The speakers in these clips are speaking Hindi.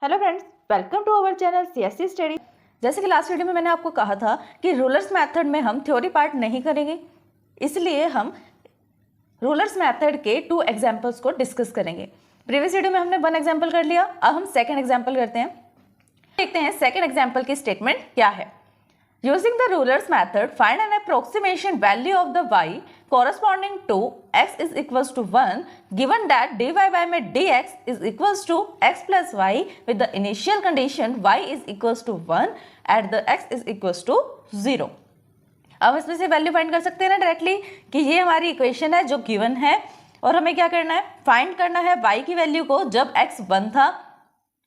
Hello friends, welcome to our channel CSC study. जैसे कि लास्ट वीडियो में मैंने आपको कहा था कि रूलर्स मेथड में हम थ्योरी पार्ट नहीं करेंगे, इसलिए हम रूलर्स मेथड के 2 एग्जांपल्स को डिस्कस करेंगे। प्रीवियस वीडियो में हमने 1 एग्जांपल कर लिया, अब हम सेकंड एग्जांपल करते हैं। देखते हैं सेकंड एग्जांपल की स्टेटमेंट क्या है। Using the rulers method, find an approximation value of the y corresponding to x is equals to 1 given that dy by में dx is equals to x plus y with the initial condition y is equals to 1 at the x is equals to 0। अब इसमें से वैल्यू फाइंड कर सकते हैं ना डायरेक्टली कि ये हमारी इक्वेशन है जो गिवन है और हमें क्या करना है, फाइंड करना है y की वैल्यू को जब x 1 था,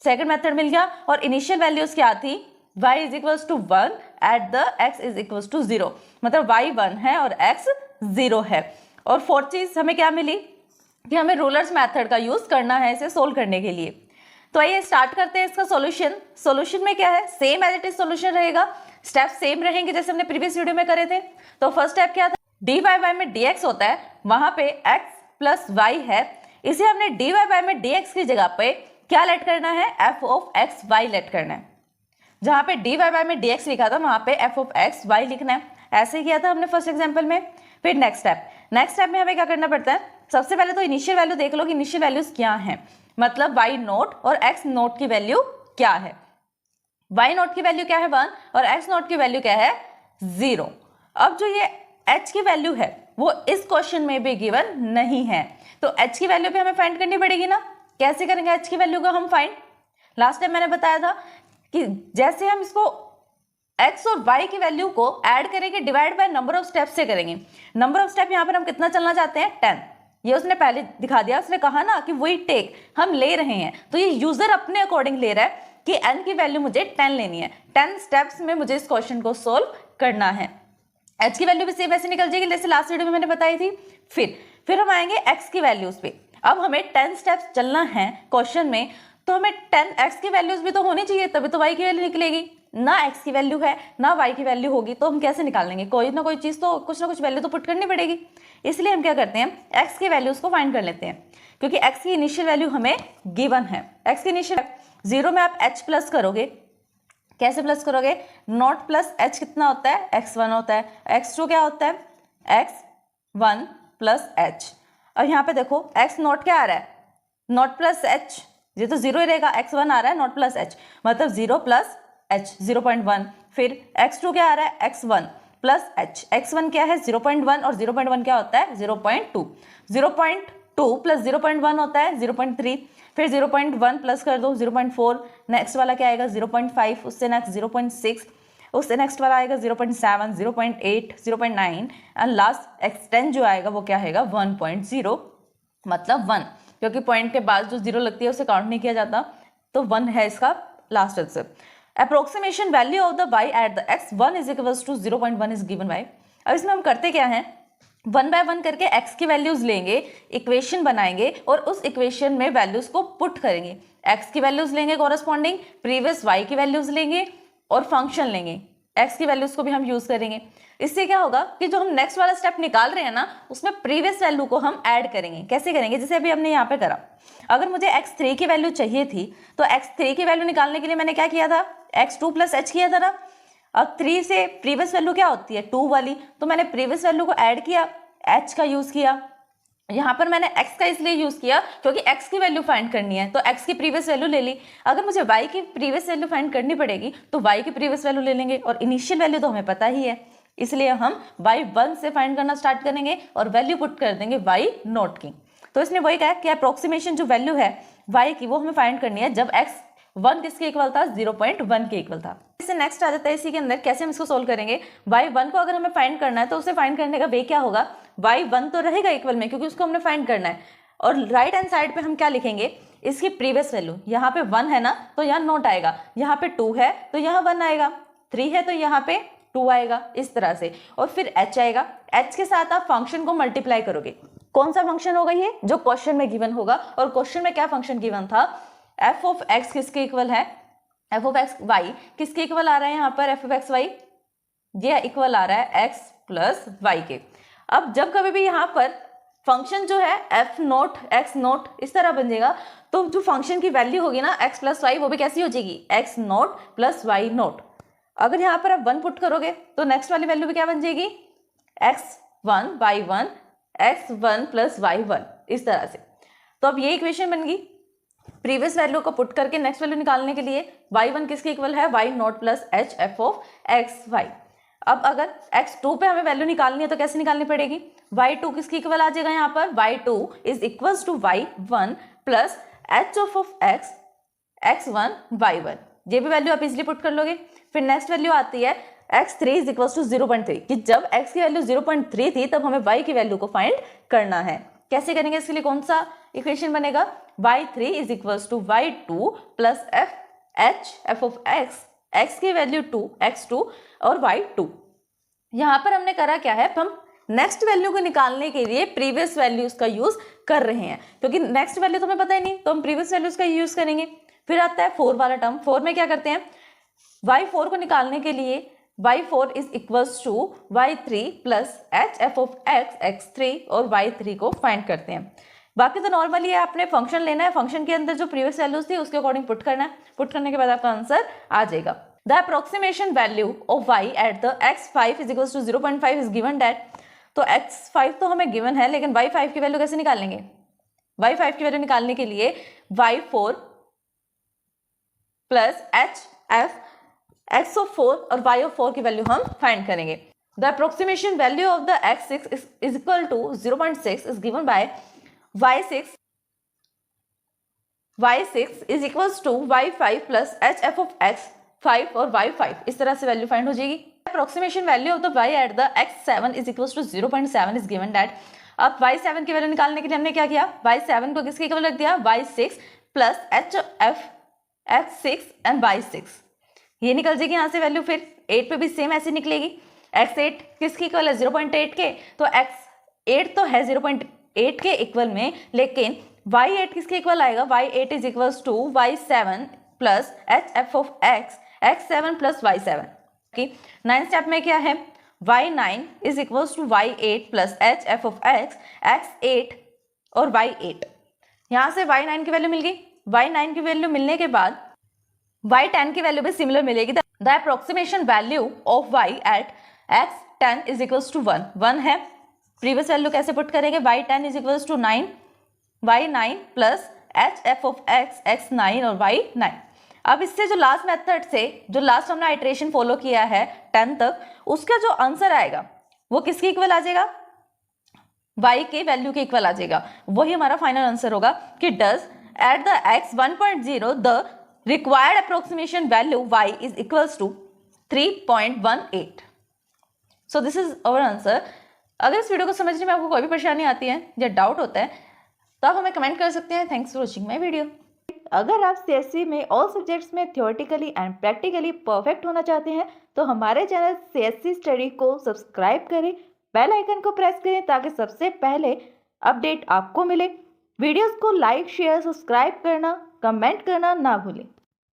सेकंड मेथड मिल गया, और इनिशियल वैल्यूज क्या थी, y is equals to 1 at the x is equals to 0, मतलब y 1 है और x 0 है। और फोर्थ चीज हमें क्या मिली कि हमें रूलर्स मेथड का यूज करना है इसे सोल्व करने के लिए। तो आइए स्टार्ट करते हैं इसका सॉल्यूशन। सॉल्यूशन में क्या है, same as it is solution रहेगा, स्टेप सेम रहेंगे जैसे हमने प्रीवियस वीडियो में करे थे। तो फर्स्ट स्टेप क्या था, dy by में dx होता है, वहां पे x प्लस y है, इसे हमने dy by में dx की जगह पे क्या लेट करना है, f of x y let करना है। जहां पे dy by में dx लिखा था वहां पे f of x y लिखना है। ऐसे ही किया था हमने फर्स्ट एग्जांपल में। फिर नेक्स्ट स्टेप में हमें क्या करना पड़ता है, सबसे पहले तो इनिशियल वैल्यू देख लो कि इनिशियल वैल्यूज क्या हैं, मतलब y नोट और x नोट की वैल्यू क्या है। y नोट की वैल्यू क्या है 1 और x नोट की वैल्यू क्या है 0। अब जो ये h की वैल्यू है वो इस क्वेश्चन में भी गिवन नहीं है, तो h की वैल्यू भी हमें फाइंड करनी पड़ेगी ना। कैसे करेंगे h की वैल्यू को हम फाइंड, लास्ट टाइम मैंने बताया था कि जैसे हम इसको x और y की वैल्यू को ऐड करेंगे divide by number of step से करेंगे। नंबर ऑफ स्टेप यहाँ पर हम कितना चलना चाहते हैं, 10। ये उसने पहले दिखा दिया, उसने कहा ना कि वही टेक हम ले रहे हैं, तो ये यूजर अपने अकॉर्डिंग ले रहा है कि n की वैल्यू मुझे 10 लेनी है। 10 स्टेप्स में मुझे इस क्वेश्चन को सोल्व करना है। h की वैल्यू भी सेम वैसे निकल जाएगी जैसे लास्ट वीडियो में मैंने बताई थी। फिर हम आएंगे x की वैल्यूज पे। अब हमें 10 स्टेप्स चलना है क्वेश्चन में, तो हमें 10x की वैल्यूज भी तो होनी चाहिए, तभी तो y की वैल्यू निकलेगी। ना x की वैल्यू है ना y की वैल्यू होगी तो हम कैसे निकालेंगे, कोई ना कोई चीज तो कुछ ना कुछ वैल्यू तो पुट करनी पड़ेगी। इसलिए हम क्या करते हैं, x की वैल्यूज को फाइंड कर लेते हैं, क्योंकि x की इनिशियल वैल्यू हमें गिवन है। x की इनिशियल 0 में आप h प्लस करोगे, कैसे प्लस करोगे, नॉट प्लस h कितना होता है, x1 होता है, x2 क्या होता है, x1 प्लस h। और यहाँ पे देखो x नॉट क्या आ रहा है, नॉट प्लस h, ये तो 0 ही रहेगा, x1 आ रहा है नॉट प्लस h, मतलब 0 प्लस h 0.1। फिर x2 क्या आ रहा है, x1 प्लस h, x1 क्या है 0.1 और 0.1 क्या होता है 0.2, 0.2 प्लस 0.1 होता है 0.3, फिर 0.1 प्लस कर दो 0.4, नेक्स्ट वाला क्या आएगा 0.5, उससे नेक्स्ट 0.6, उससे नेक्स्ट वाला आएगा 0.7, 0.8, 0.9 एंड लास्ट एक्सटेंड जो आएगा वो क्या आएगा 1.0, मतलब 1, क्योंकि पॉइंट के बाद जो 0 लगती है उसे काउंट नहीं किया जाता, तो 1 है इसका last answer. Approximation value of the y at the x1 is equals to 0.1 is given by. अब इसमें हम करते क्या हैं, 1 बाय 1 करके x की वैल्यूज लेंगे, इक्वेशन बनाएंगे और उस इक्वेशन में वैल्यूज को पुट करेंगे। x की वैल्यूज लेंगे कॉरस्पॉन्डिंग, प्रीवियस y की वैल्यूज लेंगे और फंक्शन लेंगे, x की वैल्यूज को भी हम यूज करेंगे। इससे क्या होगा कि जो हम नेक्स्ट वाला स्टेप निकाल रहे हैं ना, उसमें प्रीवियस वैल्यू को हम ऐड करेंगे। कैसे करेंगे, जैसे अभी हमने यहाँ पे करा, अगर मुझे x3 की वैल्यू चाहिए थी तो x3 की वैल्यू निकालने के लिए मैंने क्या किया था, x2 प्लस h किया था ना। अब 3 से प्रीवियस वैल्यू क्या होती है 2 वाली, तो मैंने प्रीवियस वैल्यू को ऐड किया, h का यूज किया। यहाँ पर मैंने x का इसलिए यूज किया क्योंकि x की वैल्यू फाइंड करनी है, तो x की प्रीवियस वैल्यू ले ली। अगर मुझे y की प्रीवियस वैल्यू फाइंड करनी पड़ेगी तो y की प्रीवियस वैल्यू ले लेंगे, और इनिशियल वैल्यू तो हमें पता ही है, इसलिए हम y1 से फाइंड करना स्टार्ट करेंगे और वैल्यू पुट कर देंगे y नोट की। तो इसने वही कहा कि अप्रोक्सीमेशन जो वैल्यू है y की वो हमें फाइंड करनी है जब x1 किसके इक्वल था, 0.1 के इक्वल था। इससे नेक्स्ट आ जाता है इसी के अंदर कैसे हम इसको सोल्व करेंगे। y1 को अगर हमें फाइंड करना है तो उसे फाइंड करने का वे क्या होगा, y1 तो रहेगा इक्वल में क्योंकि उसको हमने फाइंड करना है, और राइट हैंड साइड पे हम क्या लिखेंगे, इसकी प्रीवियस वैल्यू। यहाँ पे 1 है ना तो यहाँ नोट आएगा, यहाँ पे 2 है तो यहाँ 1 आएगा, 3 है तो यहाँ पे 2 आएगा, इस तरह से। और फिर h आएगा, h के साथ आप फंक्शन को मल्टीप्लाई करोगे। कौन सा फंक्शन होगा ये, जो क्वेश्चन में गिवन होगा, और क्वेश्चन में क्या फंक्शन गिवन था, f ऑफ x किसके इक्वल है, f ऑफ x y किसके इक्वल आ रहा है, यहाँ पर f ऑफ x y ये इक्वल आ रहा है x प्लस y के। अब जब कभी भी यहाँ पर फंक्शन जो है एफ नोट एक्स नोट इस तरह बन जाएगा। तो जो फंक्शन की वैल्यू होगी ना एक्स प्लस वाई, वो भी कैसी हो जाएगी, X naught plus Y naught. अगर यहाँ पर आप 1 पुट करोगे तो नेक्स्ट वाली वैल्यू भी क्या बन जाएगी, x1 y1 x1 plus y1 इस तरह से। तो अब ये इक्वेशन बन गई। प्रीवियस वैल्यू को पुट करके नेक्स्ट वैल्यू निकालने के लिए y1 किसके इक्वल है, y naught plus H F of X Y. अब अगर x2 पे हमें वैल्यू निकालनी है तो कैसे निकालनी पड़ेगी, y2 किसकी इक्वल आ जाएगा यहाँ पर, y2 is equals to y1 plus H of X x1 y1। ये भी वैल्यू आप इजिली पुट कर लोगे। फिर नेक्स्ट वैल्यू आती है x3 इज इक्वल्स टू 0.3 कि जब x की वैल्यू 0.3 थी तब हमें y की वैल्यू को फाइंड करना है। कैसे करेंगे, इसके लिए कौन सा इक्वेशन बनेगा, y3 is equals to y2 plus H F of x की वैल्यू 2 x2 और y2। यहाँ पर हमने करा क्या है, हम नेक्स्ट वैल्यू को निकालने के लिए प्रीवियस वैल्यूज का यूज कर रहे हैं, क्योंकि नेक्स्ट वैल्यू तो हमें पता ही नहीं, तो हम प्रीवियस वैल्यूज का यूज करेंगे। फिर आता है 4 वाला टर्म। 4 में क्या करते हैं, y4 को निकालने के लिए y4 is equals to y3 plus H F of x3 और y3 को फाइंड करते हैं। बाकी तो नॉर्मली है, आपने फंक्शन लेना है, फंक्शन के अंदर जो प्रीवियस वैल्यूज थी उसके अकॉर्डिंग पुट करना है, पुट करने के बाद आपका आंसर आ जाएगा। The approximation value of y at the x5 is equals to 0.5 is given that. तो x5 तो हमें गिवन है, लेकिन y5 की वैल्यू कैसे निकालेंगे, y5 की वैल्यू निकालने के लिए y4 plus H F x of 4 और y ऑफ 4 की वैल्यू हम फाइंड करेंगे। The approximation value of the x6 is equal to 0.6 is given by y6 is equals to y5 plus H F of x5 और y5 इस तरह से वैल्यू फाइंड हो जाएगी। Approximation value of the y at the x7 is equals to 0.7 is given that. अब y7 की वैल्यू निकालने के लिए हमने क्या किया, y7 को किसके इक्वल रख दिया, y6 plus H F x6 and y6, ये निकल जाएगी यहाँ से वैल्यू। फिर 8 पे भी सेम ऐसे निकलेगी, x8 किसकी इक्वल है 0.8 के, तो x8 तो है 0.8 के इक्वल में, लेकिन y8 किसके इक्वल आएगा, y8 is equals to y7 plus H F of x7 plus y7 की। 9 स्टेप में क्या है, y9 is equals to y8 plus H F of x8 और y8। यहाँ से y9 की वैल्यू मिल गई, y9 की वैल्यू मिलने के बाद y10 की वैल्यू भी सिमिलर मिलेगी। The approximation value of y at x10 is equals to 1 है। प्रीवियस वैल्यू कैसे पुट करेंगे, y10 is equals to 9 y9 plus H F of x9 और y9। अब इससे जो लास्ट मेथड से जो लास्ट हमने आइटरेशन फॉलो किया है 10 तक, उसका जो आंसर आएगा वो किसके इक्वल आ जाएगा, y के वैल्यू के इक्वल आ जाएगा। वही हमारा फाइनल आंसर होगा कि does at the x 1.0 the required approximation value y is equals to 3.18। so this is our answer। अगर इस वीडियो को समझने में आपको कोई भी परेशानी आती है या डाउट होता है तो आप हमें कमेंट कर सकते हैं। Thanks for watching my video. अगर आप सीएससी में ऑल सब्जेक्ट्स में थ्योरेटिकली एंड प्रैक्टिकली परफेक्ट होना चाहते हैं तो हमारे चैनल सीएससी स्टडी को सब्सक्राइब करें, बेल आइकन को प्रेस करें ताकि सबसे पहले अपडेट आपको मिले। वीडियोस को लाइक शेयर सब्सक्राइब करना कमेंट करना ना भूलें।